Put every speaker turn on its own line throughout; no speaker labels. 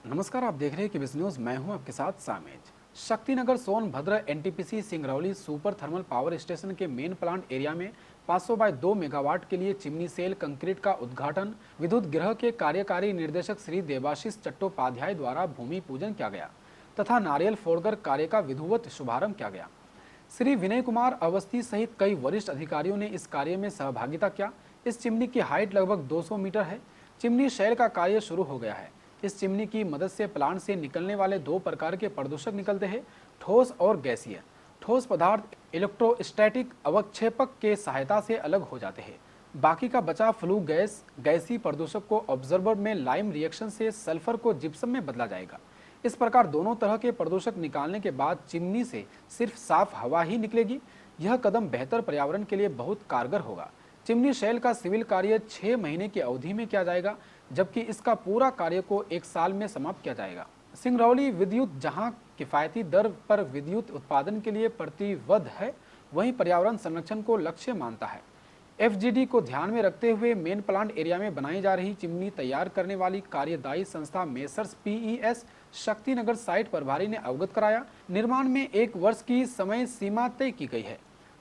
नमस्कार, आप देख रहे हैं केबीसी न्यूज। मैं हूं आपके साथ सामेज। Shaktinagar Sonbhadra NTPC Singrauli super thermal power station के मेन प्लांट एरिया में 500 बाय 2 मेगावाट के लिए चिमनी सेल कंक्रीट का उद्घाटन विद्युत गृह के कार्यकारी निर्देशक श्री देवाशीष चट्टोपाध्याय द्वारा भूमि पूजन किया गया तथा नारियल फोड़कर कार्य का विधिवत शुभारंभ किया गया। श्री विनय कुमार अवस्थी सहित कई वरिष्ठ अधिकारियों ने इस कार्य में सहभागिता किया। इस चिमनी की हाइट लगभग 200 मीटर है। चिमनी शैल का कार्य शुरू हो गया है। इस चिमनी की मदद से प्लांट से निकलने वाले 2 प्रकार के प्रदूषक निकलते हैं, ठोस और गैसीय। ठोस पदार्थ इलेक्ट्रोस्टैटिक अवक्षेपक के सहायता से अलग हो जाते हैं। बाकी का बचा फ्लू गैस गैसीय प्रदूषक को ऑब्जर्वर में लाइम रिएक्शन से सल्फर को जिप्सम में बदला जाएगा। इस प्रकार दोनों तरह के प्रदूषक निकालने के बाद चिमनी से सिर्फ साफ हवा ही निकलेगी। यह कदम बेहतर पर्यावरण के लिए बहुत कारगर होगा। चिमनी शैल का सिविल कार्य 6 महीने की अवधि में किया जाएगा, जबकि इसका पूरा कार्य को 1 साल में समाप्त किया जाएगा। सिंगरौली विद्युत जहां किफायती दर पर विद्युत उत्पादन के लिए प्रतिबद्ध है, वहीं पर्यावरण संरक्षण को लक्ष्य मानता है। एफजीडी को ध्यान में रखते हुए मेन प्लांट एरिया में बनाई जा रही चिमनी तैयार करने वाली कार्यदायी संस्था मेसर्स पीईएस शक्तिनगर साइट प्रभारी ने अवगत कराया। निर्माण में 1 वर्ष की समय सीमा तय की गई है।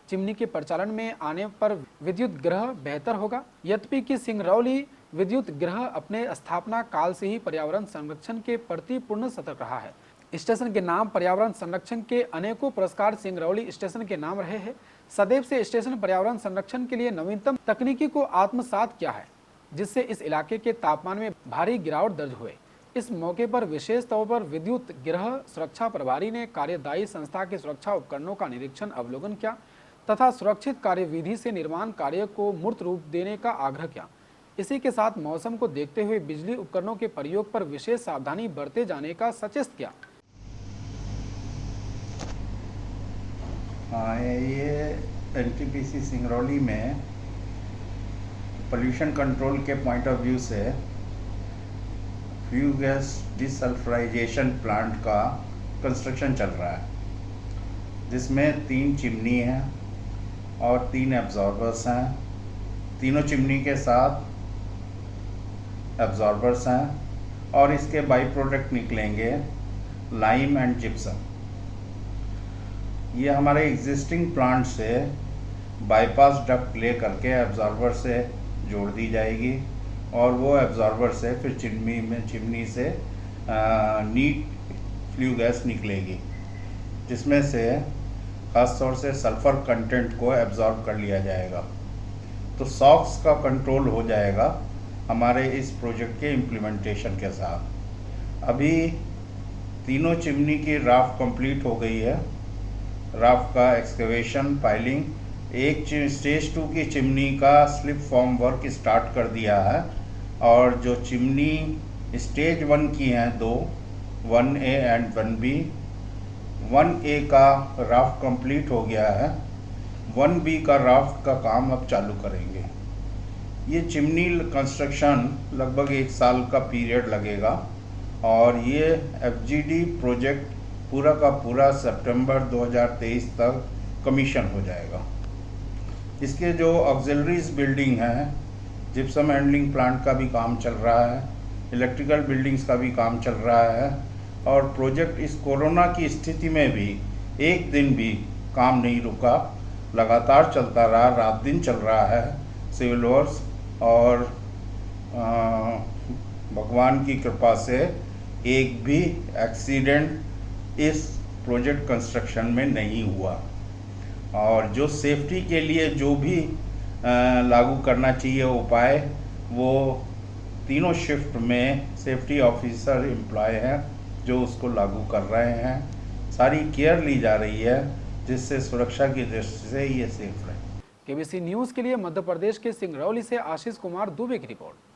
चिमनी के परिचालन में आने पर विद्युत गृह बेहतर होगा। यद्यपि कि सिंगरौली विद्युत गृह अपने स्थापना काल से ही पर्यावरण संरक्षण के प्रति पूर्ण सतर्क रहा है। स्टेशन के नाम पर्यावरण संरक्षण के अनेकों पुरस्कार सिंगरौली स्टेशन के नाम रहे हैं। सदैव से स्टेशन पर्यावरण संरक्षण के लिए नवीनतम तकनीकी को आत्मसात किया है, जिससे इस इलाके के तापमान में भारी गिरावट दर्ज हुए। इस मौके पर विशेष तौर पर विद्युत गृह सुरक्षा प्रभारी ने कार्यदायी संस्था के सुरक्षा उपकरणों का निरीक्षण अवलोकन किया तथा सुरक्षित कार्यविधि से निर्माण कार्य को मूर्त रूप देने का आग्रह किया। इसी के साथ मौसम को देखते हुए बिजली उपकरणों के प्रयोग पर विशेष सावधानी बरते जाने का सचेत किया।
ये एनटीपीसी सिंगरौली में पोल्यूशन कंट्रोल के पॉइंट ऑफ व्यू से फ्लू गैस डिसल्फ्राइजेशन प्लांट का कंस्ट्रक्शन चल रहा है, जिसमें 3 चिमनी हैं और 3 एब्जॉर्बर्स हैं। तीनों चिमनी के साथ एब्जॉर्बर्स हैं और इसके बाई प्रोडक्ट निकलेंगे लाइम एंड जिप्सम। ये हमारे एग्जिस्टिंग प्लांट से बाईपास डक्ट ले करके एब्जॉर्बर से जोड़ दी जाएगी और वो एब्जॉर्बर से फिर चिमनी से नीट फ्लू गैस निकलेगी, जिसमें से ख़ास तौर से सल्फ़र कंटेंट को एब्जॉर्ब कर लिया जाएगा। तो सॉक्स का कंट्रोल हो जाएगा हमारे इस प्रोजेक्ट के इम्प्लीमेंटेशन के साथ। अभी तीनों चिमनी की राफ्ट कंप्लीट हो गई है। राफ्ट का एक्सकवेशन पाइलिंग, एक स्टेज 2 की चिमनी का स्लिप फॉर्म वर्क स्टार्ट कर दिया है और जो चिमनी स्टेज 1 की हैं 2, 1A एंड 1B, 1A का राफ्ट कंप्लीट हो गया है। 1B का राफ्ट का काम अब चालू करेंगे। ये चिमनी कंस्ट्रक्शन लगभग 1 साल का पीरियड लगेगा और ये एफजीडी प्रोजेक्ट पूरा का पूरा सितंबर 2023 तक कमीशन हो जाएगा। इसके जो ऑक्सिलरीज बिल्डिंग हैं, जिप्सम हैंडलिंग प्लांट का भी काम चल रहा है, इलेक्ट्रिकल बिल्डिंग्स का भी काम चल रहा है और प्रोजेक्ट इस कोरोना की स्थिति में भी एक दिन भी काम नहीं रुका, लगातार चलता रहा, रात दिन चल रहा है सिविल वर्क्स। और भगवान की कृपा से एक भी एक्सीडेंट इस प्रोजेक्ट कंस्ट्रक्शन में नहीं हुआ। और जो सेफ्टी के लिए जो भी लागू करना चाहिए उपाय, वो तीनों शिफ्ट में सेफ्टी ऑफिसर एम्प्लॉय हैं जो उसको लागू कर रहे हैं। सारी केयर ली जा रही है जिससे सुरक्षा की दृष्टि से ये सेफ रहे।
केबीसी न्यूज के लिए मध्य प्रदेश के सिंगरौली से आशीष कुमार दुबे की रिपोर्ट।